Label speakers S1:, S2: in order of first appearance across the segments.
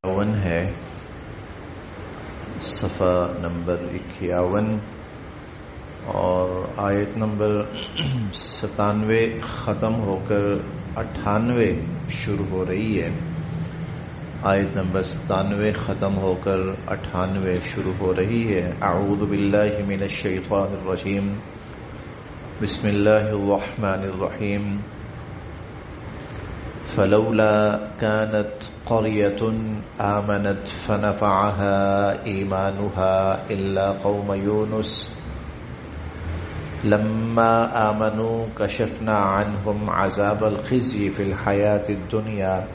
S1: 51 ہے، صفحہ نمبر 51 اور آیت نمبر 97 ختم ہو کر 98 شروع ہو رہی ہے۔ آیت نمبر 97 ختم ہو کر 98 شروع ہو رہی ہے۔ اعوذ باللہ من الشیطان الرجیم، بسم اللہ الرحمن الرحیم۔ فلولا كانت قرية آمنت فنفعها إيمانها إلا قوم يونس لما آمنوا كشفنا عنهم عذاب الخزي في الحياة الدنيا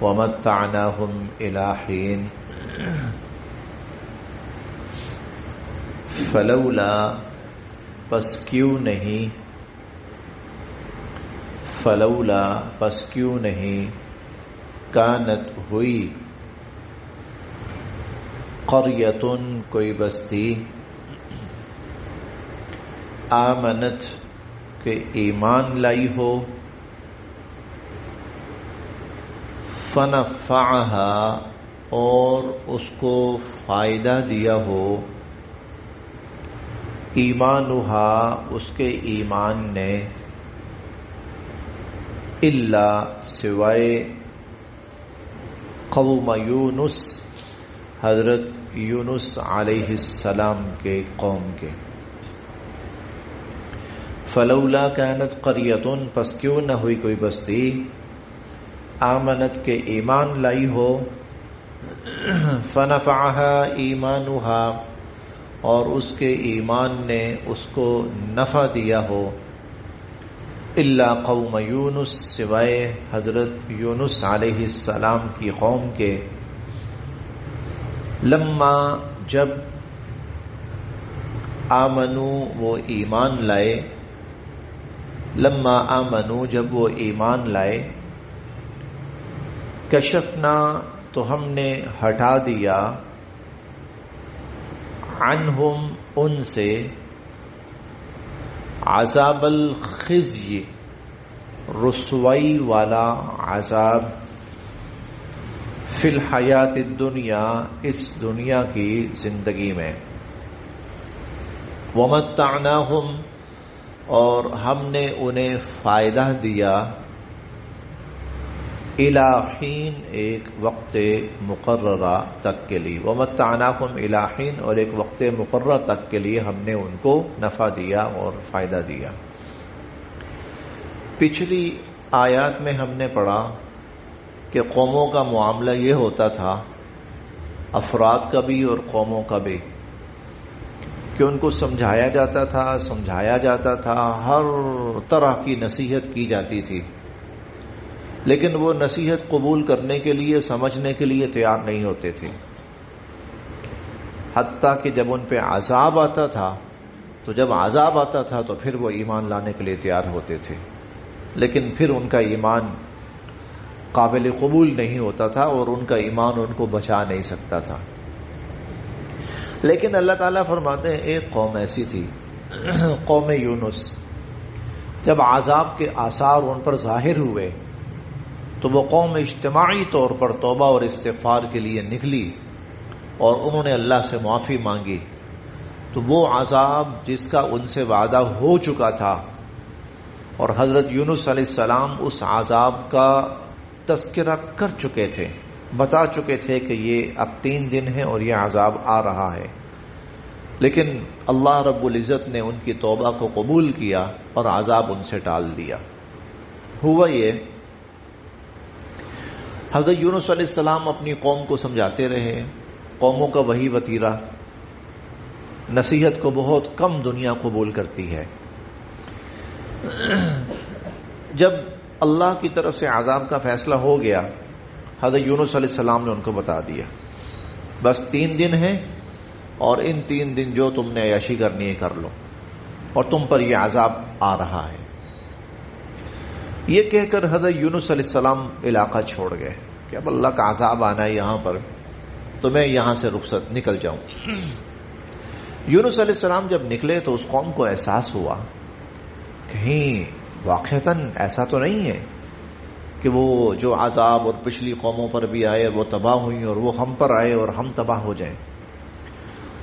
S1: ومتعناهم إلى حين۔ فلولا پس کیوں نہیں، فلولا پس کیوں نہیں، کانت ہوئی، قریۃ کوئی بستی، آمنت کہ ایمان لائی ہو، فنفعها اور اس کو فائدہ دیا ہو، ایمانها اس کے ایمان نے، الا سوائے قوم یونس حضرت یونس علیہ السلام کے قوم کے۔ فلولا كانت قریۃ پس کیوں نہ ہوئی کوئی بستی، آمنت کے ایمان لائی ہو، فنفعها ایمانها اور اس کے ایمان نے اس کو نفع دیا ہو، الا قوم یونس سوائے حضرت یونس علیہ السلام کی قوم کے، لما جب آمنو وہ ایمان لائے، لما آمنو جب وہ ایمان لائے، کشفنا تو ہم نے ہٹا دیا، عنہم ان سے، عذاب الخزي رسوائی والا عذاب، فی الحیات الدنیا اس دنیا کی زندگی میں، ومتعناہم اور ہم نے انہیں فائدہ دیا، الی حین ایک وقت مقررہ تک کے لیے، ومتعناہم الی حین اور ایک وقت مقررہ تک کے لیے ہم نے ان کو نفع دیا اور فائدہ دیا۔ پچھلی آیات میں ہم نے پڑھا کہ قوموں کا معاملہ یہ ہوتا تھا، افراد کا بھی اور قوموں کا بھی، کہ ان کو سمجھایا جاتا تھا، ہر طرح کی نصیحت کی جاتی تھی، لیکن وہ نصیحت قبول کرنے کے لیے، سمجھنے کے لیے تیار نہیں ہوتے تھے، حتیٰ کہ جب ان پہ عذاب آتا تھا تو پھر وہ ایمان لانے کے لیے تیار ہوتے تھے، لیکن پھر ان کا ایمان قابل قبول نہیں ہوتا تھا اور ان کا ایمان ان کو بچا نہیں سکتا تھا۔ لیکن اللہ تعالیٰ فرماتے ہیں ایک قوم ایسی تھی، قوم یونس، جب عذاب کے آثار ان پر ظاہر ہوئے تو وہ قوم اجتماعی طور پر توبہ اور استغفار کے لیے نکلی اور انہوں نے اللہ سے معافی مانگی، تو وہ عذاب جس کا ان سے وعدہ ہو چکا تھا اور حضرت یونس علیہ السلام اس عذاب کا تذکرہ کر چکے تھے، بتا چکے تھے کہ یہ اب 3 دن ہے اور یہ عذاب آ رہا ہے، لیکن اللہ رب العزت نے ان کی توبہ کو قبول کیا اور عذاب ان سے ٹال دیا۔ ہوا یہ، حضرت یونس علیہ السلام اپنی قوم کو سمجھاتے رہے، قوموں کا وہی وتیرہ، نصیحت کو بہت کم دنیا قبول کرتی ہے۔ جب اللہ کی طرف سے عذاب کا فیصلہ ہو گیا، حضرت یونس علیہ السلام نے ان کو بتا دیا بس 3 دن ہیں اور ان 3 دن جو تم نے عیاشی کرنی ہے کر لو، اور تم پر یہ عذاب آ رہا ہے۔ یہ کہہ کر حضرت یونس علیہ السلام علاقہ چھوڑ گئے کہ اب اللہ کا عذاب آنا ہے یہاں پر، تو میں یہاں سے رخصت نکل جاؤں۔ یونس علیہ السلام جب نکلے تو اس قوم کو احساس ہوا کہیں واقعتاً ایسا تو نہیں ہے کہ وہ جو عذاب اور پچھلی قوموں پر بھی آئے وہ تباہ ہوئی اور وہ ہم پر آئے اور ہم تباہ ہو جائیں.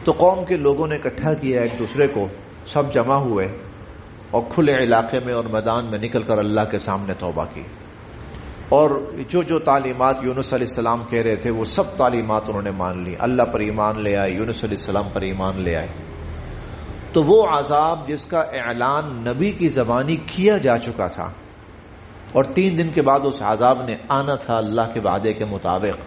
S1: تو قوم کے لوگوں نے اکٹھا کیا ایک دوسرے کو، سب جمع ہوئے اور کھلے علاقے میں اور میدان میں نکل کر اللہ کے سامنے توبہ کی، اور جو جو تعلیمات یونس علیہ السلام کہہ رہے تھے وہ سب تعلیمات انہوں نے مان لی، اللہ پر ایمان لے آئے، یونس علیہ السلام پر ایمان لے آئے. تو وہ عذاب جس کا اعلان نبی کی زبانی کیا جا چکا تھا اور 3 دن کے بعد اس عذاب نے آنا تھا اللہ کے وعدے کے مطابق،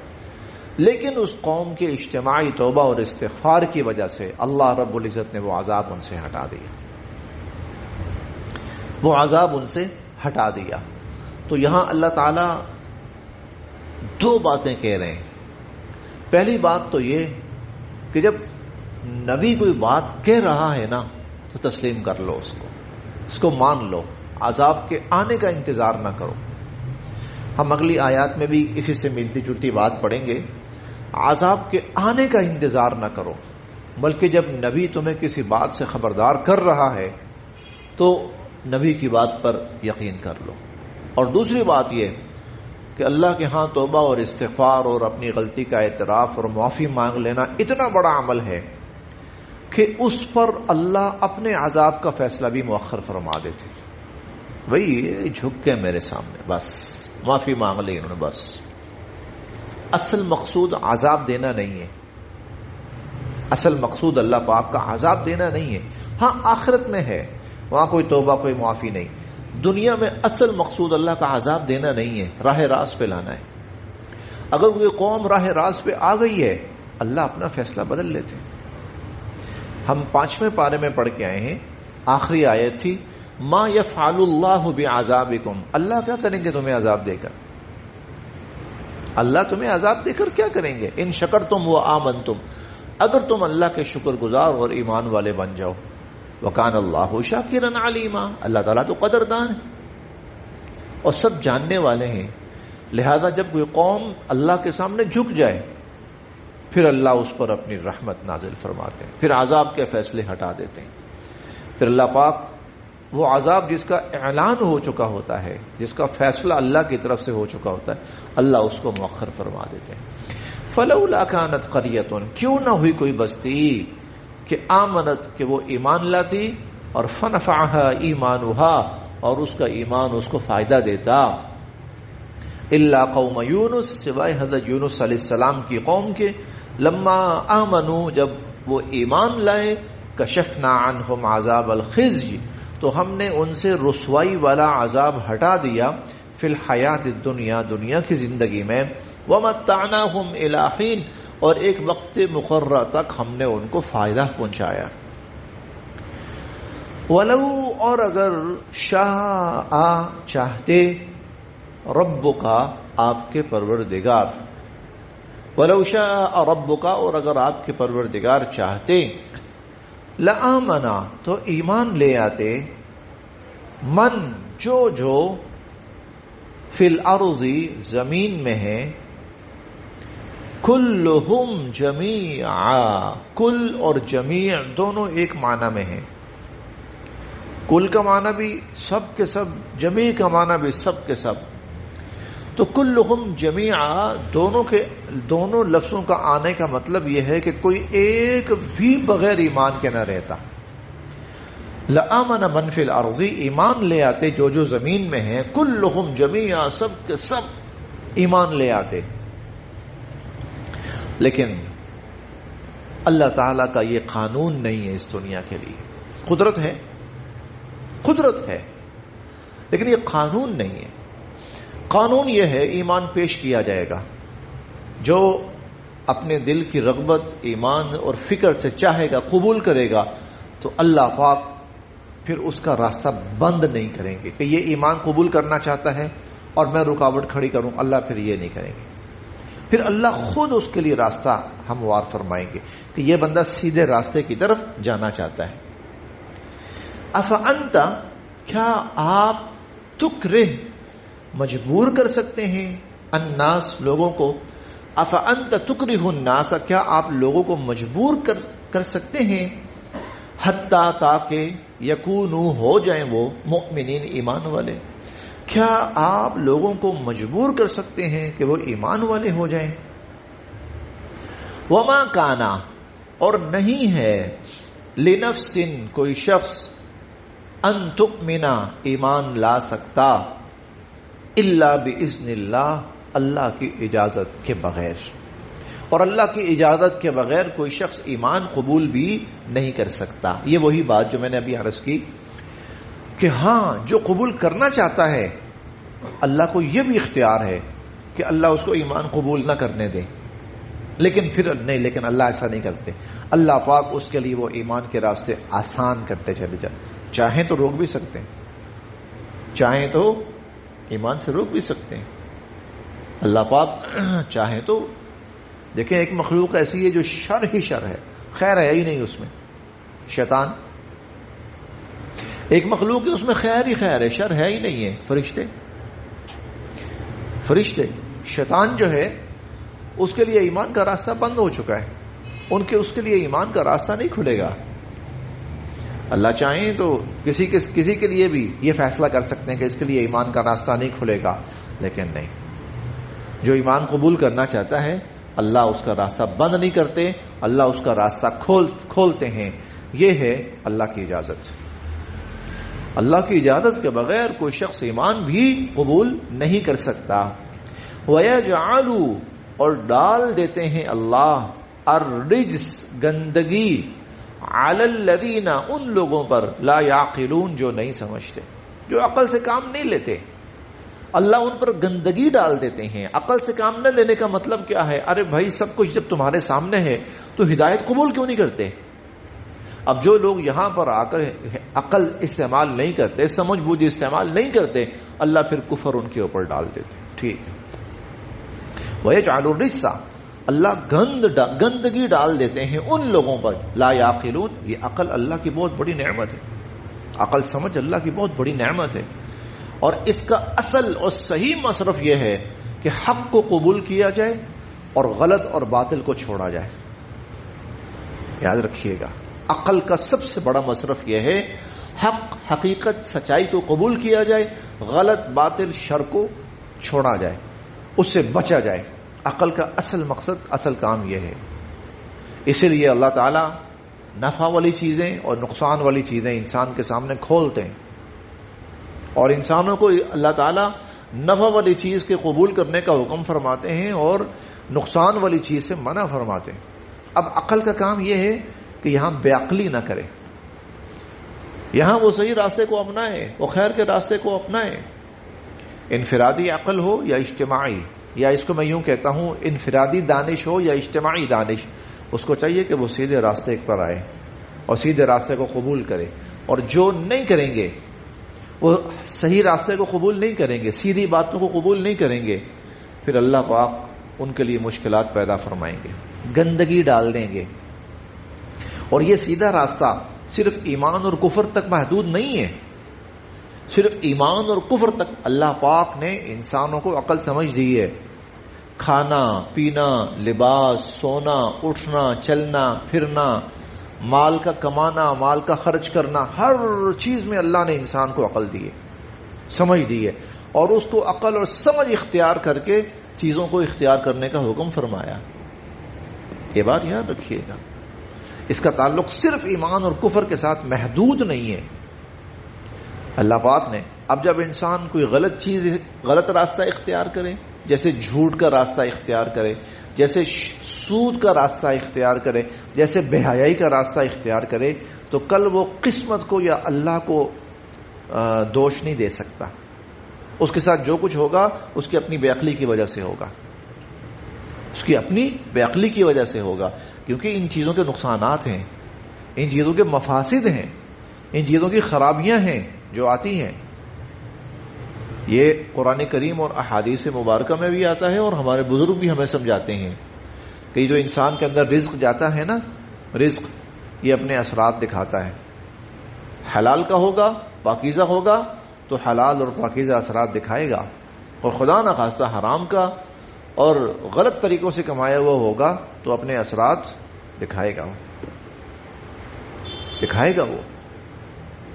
S1: لیکن اس قوم کے اجتماعی توبہ اور استغفار کی وجہ سے اللہ رب العزت نے وہ عذاب ان سے ہٹا دیا، وہ عذاب ان سے ہٹا دیا. تو یہاں اللہ تعالی 2 باتیں کہہ رہے ہیں. پہلی بات تو یہ کہ جب نبی کوئی بات کہہ رہا ہے نا تو تسلیم کر لو، اس کو مان لو، عذاب کے آنے کا انتظار نہ کرو. ہم اگلی آیات میں بھی اسی سے ملتی جلتی بات پڑھیں گے. عذاب کے آنے کا انتظار نہ کرو، بلکہ جب نبی تمہیں کسی بات سے خبردار کر رہا ہے تو نبی کی بات پر یقین کر لو. اور دوسری بات یہ کہ اللہ کے ہاں توبہ اور استغفار اور اپنی غلطی کا اعتراف اور معافی مانگ لینا اتنا بڑا عمل ہے کہ اس پر اللہ اپنے عذاب کا فیصلہ بھی مؤخر فرما دیتے. وہی جھک کے میرے سامنے بس معافی مانگ لی انہوں نے. بس اصل مقصود عذاب دینا نہیں ہے، اصل مقصود اللہ پاک کا عذاب دینا نہیں ہے. ہاں آخرت میں ہے، وہاں کوئی توبہ کوئی معافی نہیں. دنیا میں اصل مقصود اللہ کا عذاب دینا نہیں ہے، راہ راست پہ لانا ہے. اگر کوئی قوم راہ راست پہ آ گئی ہے اللہ اپنا فیصلہ بدل لیتے. ہم 5ویں پارے میں پڑھ کے آئے ہیں، آخری آیت تھی ما یفعل اللہ بعذابکم، اللہ کیا کریں گے تمہیں عذاب دے کر، اللہ تمہیں عذاب دے کر کیا کریں گے. ان شکرتم وآمنتم، اگر تم اللہ کے شکر گزار اور ایمان والے بن جاؤ. وکان اللہ شاکرا علیما، اللہ تعالیٰ تو قدردان ہے اور سب جاننے والے ہیں. لہذا جب کوئی قوم اللہ کے سامنے جھک جائے پھر اللہ اس پر اپنی رحمت نازل فرماتے ہیں، پھر عذاب کے فیصلے ہٹا دیتے ہیں. پھر اللہ پاک وہ عذاب جس کا اعلان ہو چکا ہوتا ہے، جس کا فیصلہ اللہ کی طرف سے ہو چکا ہوتا ہے، اللہ اس کو مؤخر فرما دیتے ہیں. فلولا كانت قریۃ، کیوں نہ ہوئی کوئی بستی کہ آمنت، کہ وہ ایمان لاتی، اور فنفعها ایمانها، اور اس کا ایمان اس کو فائدہ دیتا. الا قوم یونس، سوائے حضرت یونس علیہ السلام کی قوم کے، لما آمنوا، جب وہ ایمان لائے، کشفنا عنہم عذاب الخزي، تو ہم نے ان سے رسوائی والا عذاب ہٹا دیا، فی الحیات الدنیا، دنیا کی زندگی میں، ومتعناہم الی حین، اور ایک وقت مقررہ تک ہم نے ان کو فائدہ پہنچایا. ولو، اور اگر شاء، چاہتے، ربک، آپ کے پروردگار، ولو شاء ربک، اور اگر آپ کے پروردگار چاہتے، لآمنا، تو ایمان لے آتے، من، جو فی الارض، زمین میں ہے، کلہم جمیعا، کل اور جمیع دونوں ایک معنی میں ہیں. کل کا معنی بھی سب کے سب، جمیع کا معنی بھی سب کے سب. تو کلہم جمیعا، دونوں لفظوں کا آنے کا مطلب یہ ہے کہ کوئی ایک بھی بغیر ایمان کے نہ رہتا. لآمن من فی الارض، ایمان لے آتے جو زمین میں ہیں، کلہم جمیعا، سب کے سب ایمان لے آتے. لیکن اللہ تعالیٰ کا یہ قانون نہیں ہے اس دنیا کے لیے. قدرت ہے لیکن یہ قانون نہیں ہے. قانون یہ ہے ایمان پیش کیا جائے گا، جو اپنے دل کی رغبت، ایمان اور فکر سے چاہے گا، قبول کرے گا، تو اللہ پاک پھر اس کا راستہ بند نہیں کریں گے کہ یہ ایمان قبول کرنا چاہتا ہے اور میں رکاوٹ کھڑی کروں. اللہ پھر یہ نہیں کریں گے. پھر اللہ خود اس کے لیے راستہ ہموار فرمائیں گے کہ یہ بندہ سیدھے راستے کی طرف جانا چاہتا ہے. افانت، کیا آپ، تکرہ، مجبور کر سکتے ہیں، الناس، لوگوں کو. افانت تکرہ الناس، کیا آپ لوگوں کو مجبور کر سکتے ہیں، حتی، تاکہ یکونوا، ہو جائیں وہ، مؤمنین، ایمان والے. کیا آپ لوگوں کو مجبور کر سکتے ہیں کہ وہ ایمان والے ہو جائیں؟ وما کانا، اور نہیں ہے، لنفس، کوئی شخص، ان تؤمن، ایمان لا سکتا، الا باذن اللہ، اللہ کی اجازت کے بغیر، اور اللہ کی اجازت کے بغیر کوئی شخص ایمان قبول بھی نہیں کر سکتا۔ یہ وہی بات جو میں نے ابھی عرض کی کہ ہاں جو قبول کرنا چاہتا ہے اللہ کو یہ بھی اختیار ہے کہ اللہ اس کو ایمان قبول نہ کرنے دے، لیکن اللہ ایسا نہیں کرتے۔ اللہ پاک اس کے لیے وہ ایمان کے راستے آسان کرتے چلے جائیں، چاہیں تو روک بھی سکتے ہیں، چاہیں تو ایمان سے روک بھی سکتے ہیں اللہ پاک، چاہیں تو۔ دیکھیں ایک مخلوق ایسی ہے جو شر ہی شر ہے، خیر ہے ہی نہیں اس میں، شیطان۔ ایک مخلوق ہے اس میں خیر ہی خیر ہے، شر ہے ہی نہیں ہے، فرشتے۔ شیطان جو ہے اس کے لیے ایمان کا راستہ بند ہو چکا ہے، اس کے لیے ایمان کا راستہ نہیں کھلے گا۔ اللہ چاہیں تو کسی کے لیے بھی یہ فیصلہ کر سکتے ہیں کہ اس کے لیے ایمان کا راستہ نہیں کھلے گا، لیکن نہیں، جو ایمان قبول کرنا چاہتا ہے اللہ اس کا راستہ بند نہیں کرتے، اللہ اس کا راستہ کھولتے ہیں۔ یہ ہے اللہ کی اجازت۔ اللہ کی اجازت کے بغیر کوئی شخص ایمان بھی قبول نہیں کر سکتا۔ وَيَجْعَلُ، اور ڈال دیتے ہیں اللہ، الرجس، گندگی، علی الذین، ان لوگوں پر، لا یعقلون، جو نہیں سمجھتے، جو عقل سے کام نہیں لیتے، اللہ ان پر گندگی ڈال دیتے ہیں۔ عقل سے کام نہ لینے کا مطلب کیا ہے؟ ارے بھائی سب کچھ جب تمہارے سامنے ہے تو ہدایت قبول کیوں نہیں کرتے؟ اب جو لوگ یہاں پر آ کر عقل استعمال نہیں کرتے، سمجھ بوجھ استعمال نہیں کرتے، اللہ پھر کفر ان کے اوپر ڈال دیتے۔ ٹھیک ہے، وَيَجْعَلُ الرِّجْسَ، اللہ گندگی ڈال دیتے ہیں ان لوگوں پر، لا یعقلون، یہ عقل اللہ کی بہت بڑی نعمت ہے، عقل سمجھ اللہ کی بہت بڑی نعمت ہے، اور اس کا اصل اور صحیح مصرف یہ ہے کہ حق کو قبول کیا جائے اور غلط اور باطل کو چھوڑا جائے۔ یاد رکھیے گا، عقل کا سب سے بڑا مصرف یہ ہے حق، حقیقت، سچائی کو قبول کیا جائے، غلط، باطل، شر کو چھوڑا جائے، اس سے بچا جائے۔ عقل کا اصل مقصد، اصل کام یہ ہے۔ اسی لیے اللہ تعالیٰ نفع والی چیزیں اور نقصان والی چیزیں انسان کے سامنے کھولتے ہیں، اور انسانوں کو اللہ تعالیٰ نفع والی چیز کے قبول کرنے کا حکم فرماتے ہیں اور نقصان والی چیز سے منع فرماتے ہیں۔ اب عقل کا کام یہ ہے کہ یہاں بے عقلی نہ کرے، یہاں وہ صحیح راستے کو اپنائے، وہ خیر کے راستے کو اپنائے، انفرادی عقل ہو یا اجتماعی، یا اس کو میں یوں کہتا ہوں انفرادی دانش ہو یا اجتماعی دانش، اس کو چاہیے کہ وہ سیدھے راستے پر آئے اور سیدھے راستے کو قبول کرے، اور جو نہیں کریں گے، وہ صحیح راستے کو قبول نہیں کریں گے، سیدھی باتوں کو قبول نہیں کریں گے، پھر اللہ پاک ان کے لیے مشکلات پیدا فرمائیں گے، گندگی ڈال دیں گے۔ اور یہ سیدھا راستہ صرف ایمان اور کفر تک محدود نہیں ہے، صرف ایمان اور کفر تک اللہ پاک نے انسانوں کو عقل سمجھ دی ہے۔ کھانا، پینا، لباس، سونا، اٹھنا، چلنا، پھرنا، مال کا کمانا، مال کا خرچ کرنا، ہر چیز میں اللہ نے انسان کو عقل دی ہے، سمجھ دی ہے، اور اس کو عقل اور سمجھ اختیار کر کے چیزوں کو اختیار کرنے کا حکم فرمایا۔ یہ بات یاد رکھیے گا، اس کا تعلق صرف ایمان اور کفر کے ساتھ محدود نہیں ہے۔ اللہ پاک نے اب جب انسان کوئی غلط راستہ اختیار کرے، جیسے جھوٹ کا راستہ اختیار کرے، جیسے سود کا راستہ اختیار کرے، جیسے بے حیائی کا راستہ اختیار کرے، تو کل وہ قسمت کو یا اللہ کو دوش نہیں دے سکتا۔ اس کے ساتھ جو کچھ ہوگا اس کی اپنی بے عقلی کی وجہ سے ہوگا، اس کی اپنی بے عقلی کی وجہ سے ہوگا، کیونکہ ان چیزوں کے نقصانات ہیں، ان چیزوں کے مفاسد ہیں، ان چیزوں کی خرابیاں ہیں جو آتی ہیں۔ یہ قرآن کریم اور احادیث مبارکہ میں بھی آتا ہے، اور ہمارے بزرگ بھی ہمیں سمجھاتے ہیں کہ جو انسان کے اندر رزق جاتا ہے نا، رزق یہ اپنے اثرات دکھاتا ہے۔ حلال کا ہوگا، پاکیزہ ہوگا تو حلال اور پاکیزہ اثرات دکھائے گا، اور خدا نخواستہ حرام کا اور غلط طریقوں سے کمایا ہوا ہوگا تو اپنے اثرات دکھائے گا وہ۔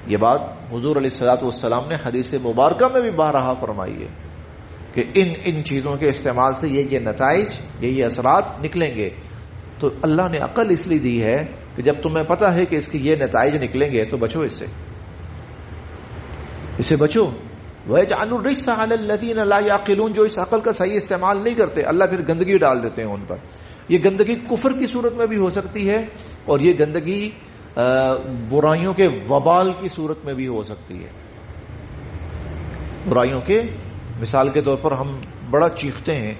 S1: یہ بات حضور علیہ الصلوۃ والسلام نے حدیث مبارکہ میں بھی بارہا فرمائی ہے کہ ان چیزوں کے استعمال سے یہ نتائج، یہ اثرات نکلیں گے. تو اللہ نے عقل اس لیے دی ہے کہ جب تمہیں پتہ ہے کہ اس کے یہ نتائج نکلیں گے تو بچو اس سے بچو. وَيَجْعَلُ الرِّجْسَ عَلَى الَّذِينَ لَا يَعْقِلُونَ، جو اس عقل کا صحیح استعمال نہیں کرتے اللہ پھر گندگی ڈال دیتے ہیں ان پر. یہ گندگی کفر کی صورت میں بھی ہو سکتی ہے اور یہ گندگی برائیوں کے وبال کی صورت میں بھی ہو سکتی ہے. برائیوں کے مثال کے طور پر ہم بڑا چیختے ہیں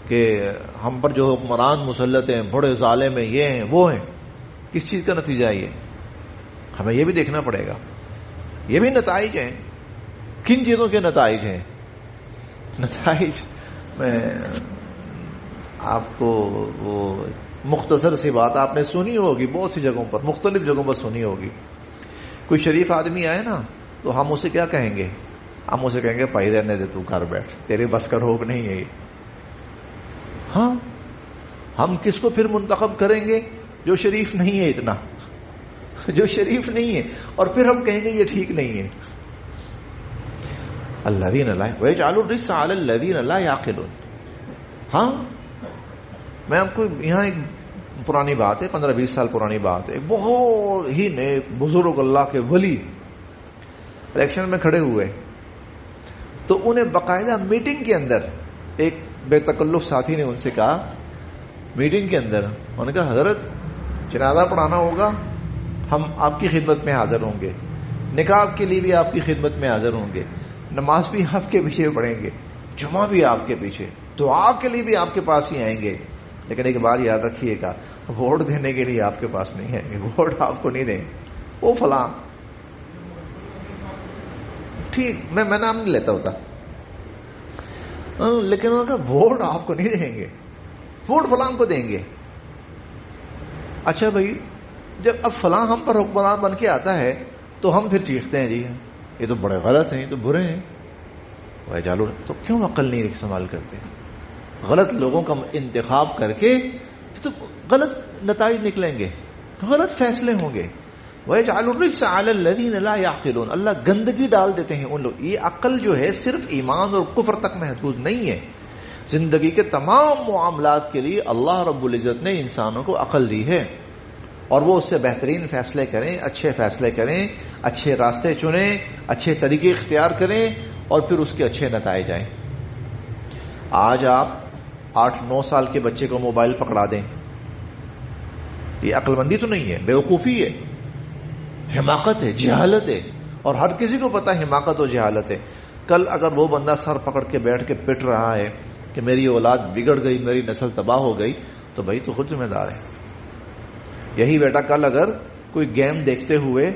S1: کہ ہم پر جو حکمران مسلط ہیں، بڑے ظالم ہیں، یہ ہیں وہ ہیں. کس چیز کا نتیجہ ہے یہ؟ ہمیں یہ بھی دیکھنا پڑے گا. یہ بھی نتائج ہیں. کن چیزوں کے نتائج ہیں؟ نتائج میں آپ کو وہ مختصر سی بات آپ نے سنی ہوگی، بہت سی جگہوں پر، مختلف جگہوں پر سنی ہوگی. کوئی شریف آدمی آئے نا تو ہم اسے کیا کہیں گے؟ ہم اسے کہیں گے پائی رہنے دے، تو گھر بیٹھ، تیرے بس کا روگ نہیں ہے یہ. ہاں، ہم کس کو پھر منتخب کریں گے؟ جو شریف نہیں ہے، اتنا جو شریف نہیں ہے، اور پھر ہم کہیں گے یہ ٹھیک نہیں ہے. الذین لا وَيَجْعَلُ الرِّجْسَ عَلَى الَّذِينَ لَا يَعْقِلُونَ. ہاں، میں آپ کو یہاں ایک پرانی بات ہے، 15-20 سال پرانی بات ہے. بہت ہی نیک بزرگ اللہ کے ولی الیکشن میں کھڑے ہوئے تو انہیں باقاعدہ میٹنگ کے اندر ایک بے تکلف ساتھی نے ان سے کہا، میٹنگ کے اندر انہوں نے کہا حضرت جنازہ پڑھانا ہوگا ہم آپ کی خدمت میں حاضر ہوں گے، نکاح کے لیے بھی آپ کی خدمت میں حاضر ہوں گے، نماز بھی آپ کے پیچھے پڑھیں گے، جمعہ بھی آپ کے پیچھے، دعا کے لیے بھی آپ کے پاس ہی آئیں گے. لیکن ایک بات یاد رکھیے گا، ووٹ دینے کے لیے آپ کے پاس نہیں آئیں گے، ووٹ آپ کو نہیں دیں گے. وہ فلاں ٹھیک، میں نام نہیں لیتا ہوتا، لیکن انہوں نے کہا ووٹ آپ کو نہیں دیں گے، ووٹ فلاں کو دیں گے. اچھا بھائی، جب اب فلاں ہم پر حکمران بن کے آتا ہے تو ہم پھر چیختے ہیں جی یہ تو بڑے غلط ہیں، یہ تو برے ہیں. جالو تو کیوں عقل نہیں استعمال کرتے؟ غلط لوگوں کا انتخاب کر کے تو غلط نتائج نکلیں گے، غلط فیصلے ہوں گے. وَيَجْعَلُ الرِّجْسَ عَلَى الَّذِينَ لَا يَعْقِلُونَ. اللہ گندگی ڈال دیتے ہیں ان لوگ. یہ عقل جو ہے صرف ایمان اور کفر تک محدود نہیں ہے، زندگی کے تمام معاملات کے لیے اللہ رب العزت نے انسانوں کو عقل دی ہے، اور وہ اس سے بہترین فیصلے کریں، اچھے فیصلے کریں، اچھے راستے چنیں، اچھے طریقے اختیار کریں، اور پھر اس کے اچھے نتائج آئیں. آج آپ 8-9 سال کے بچے کو موبائل پکڑا دیں، یہ عقل مندی تو نہیں ہے، بیوقوفی ہے، حماقت ہے، جہالت ہے، اور ہر کسی کو پتا ہے حماقت اور جہالت ہے. کل اگر وہ بندہ سر پکڑ کے بیٹھ کے پٹ رہا ہے کہ میری اولاد بگڑ گئی، میری نسل تباہ ہو گئی، تو بھائی تو خود ذمہ دار ہے. یہی بیٹا کل اگر کوئی گیم دیکھتے ہوئے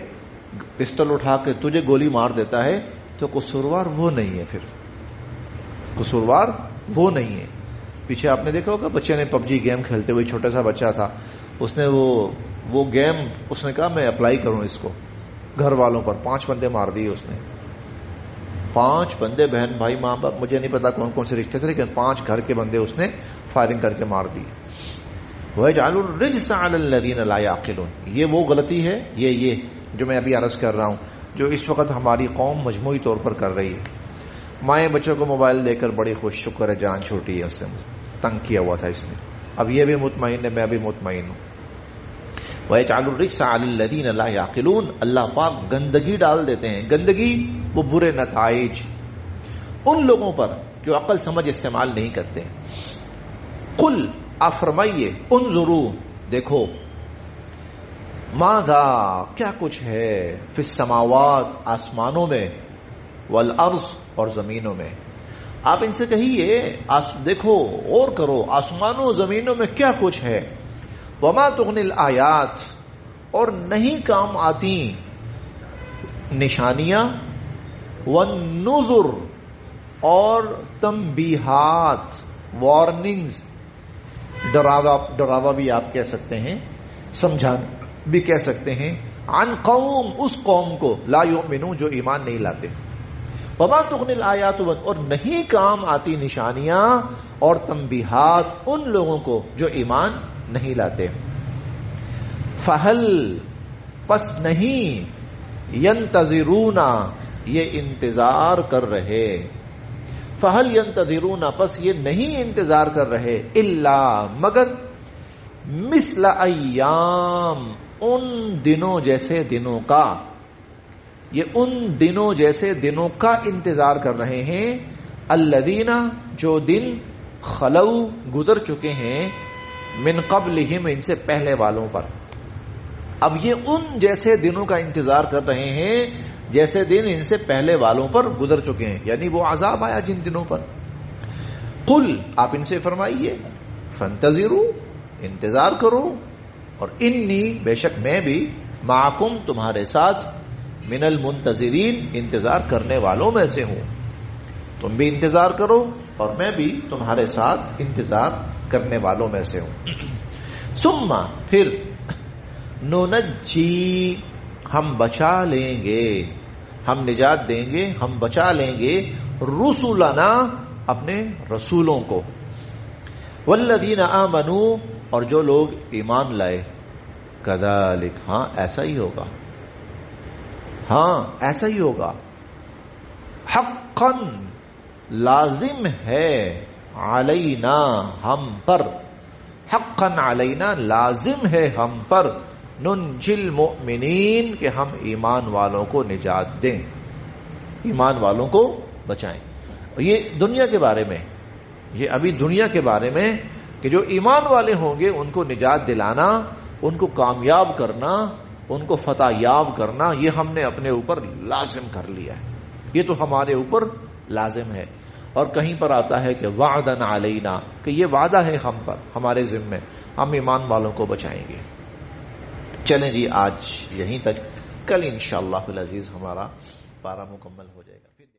S1: پسٹل اٹھا کے تجھے گولی مار دیتا ہے تو قصوروار وہ نہیں ہے، پھر قصوروار وہ نہیں ہے. پیچھے آپ نے دیکھا ہوگا بچے نے PUBG گیم کھیلتے ہوئے، چھوٹا سا بچہ تھا، اس نے وہ گیم اس نے کہا میں اپلائی کروں اس کو گھر والوں پر. 5 بندے مار دیے اس نے، 5 بندے، بہن بھائی ماں باپ، مجھے نہیں پتا کون کون سے رشتے تھے، لیکن 5 گھر کے بندے اس نے فائرنگ کر کے مار دی. وَيَجْعَلُ الرِّجْسَ عَلَى الَّذِينَ لَا يَعْقِلُونَ. یہ وہ غلطی ہے، یہ جو میں ابھی عرض کر رہا ہوں، جو اس وقت ہماری قوم مجموعی طور پر کر رہی ہے. مائیں بچوں کو موبائل دے کر بڑی خوش، شکر ہے جان چھوٹی ہے، اس سے تنگ کیا ہوا تھا اس نے، اب یہ بھی مطمئن ہے، میں بھی مطمئن ہوں. وَيَجْعَلُ الرِّجْسَ عَلَى الَّذِينَ لَا يَعْقِلُونَ. اللہ پاک گندگی ڈال دیتے ہیں. گندگی وہ برے نتائج ان لوگوں پر جو عقل سمجھ استعمال نہیں کرتے. قل، آپ فرمائیے، انظروا، دیکھو، ماذا، کیا کچھ ہے، فی السماوات، آسمانوں میں، والارض، اور زمینوں میں. آپ ان سے کہیے دیکھو اور کرو، آسمانوں زمینوں میں کیا کچھ ہے. وما تغنی الآیات، اور نہیں کام آتی نشانیاں، والنذر، اور تنبیہات، وارننگز، ڈراوا بھی آپ کہہ سکتے ہیں، سمجھان بھی کہہ سکتے ہیں، عن قوم، اس قوم کو، لا یؤمنون، جو ایمان نہیں لاتے. وما تغنی الآیات، اور نہیں کام آتی نشانیاں اور تنبیہات ان لوگوں کو جو ایمان نہیں لاتے. فہل، پس نہیں، ینتظرون یہ انتظار کر رہے، فہل ینتظرون پس یہ نہیں انتظار کر رہے، الا مگر مثل ایام ان دنوں جیسے دنوں کا، یہ ان دنوں جیسے دنوں کا انتظار کر رہے ہیں، الذین جو دن خلو گزر چکے ہیں، من قبلہم ان سے پہلے والوں پر۔ اب یہ ان جیسے دنوں کا انتظار کر رہے ہیں جیسے دن ان سے پہلے والوں پر گزر چکے ہیں، یعنی وہ عذاب آیا جن دنوں پر۔ قل آپ ان سے فرمائیے، فانتظروا انتظار کرو، اور انی بے شک میں بھی معکم تمہارے ساتھ من المنتظرین انتظار کرنے والوں میں سے ہوں، تم بھی انتظار کرو اور میں بھی تمہارے ساتھ انتظار کرنے والوں میں سے ہوں۔ ثم پھر ننجی ہم بچا لیں گے، ہم نجات دیں گے، ہم بچا لیں گے، رسولنا اپنے رسولوں کو، والذین آمنوا اور جو لوگ ایمان لائے، کذالک ہاں ایسا ہی ہوگا، ہاں ایسا ہی ہوگا، حقا لازم ہے، علینا ہم پر، حقا علینا لازم ہے ہم پر، ننجی المؤمنین کہ ہم ایمان والوں کو نجات دیں، ایمان والوں کو بچائیں۔ یہ دنیا کے بارے میں، یہ ابھی دنیا کے بارے میں کہ جو ایمان والے ہوں گے ان کو نجات دلانا، ان کو کامیاب کرنا، ان کو فتح یاب کرنا، یہ ہم نے اپنے اوپر لازم کر لیا ہے، یہ تو ہمارے اوپر لازم ہے۔ اور کہیں پر آتا ہے کہ وعدن علینا کہ یہ وعدہ ہے ہم پر، ہمارے ذمے، ہم ایمان والوں کو بچائیں گے۔ چلیں جی آج یہیں تک، کل انشاءاللہ العزیز ہمارا پارہ مکمل ہو جائے گا۔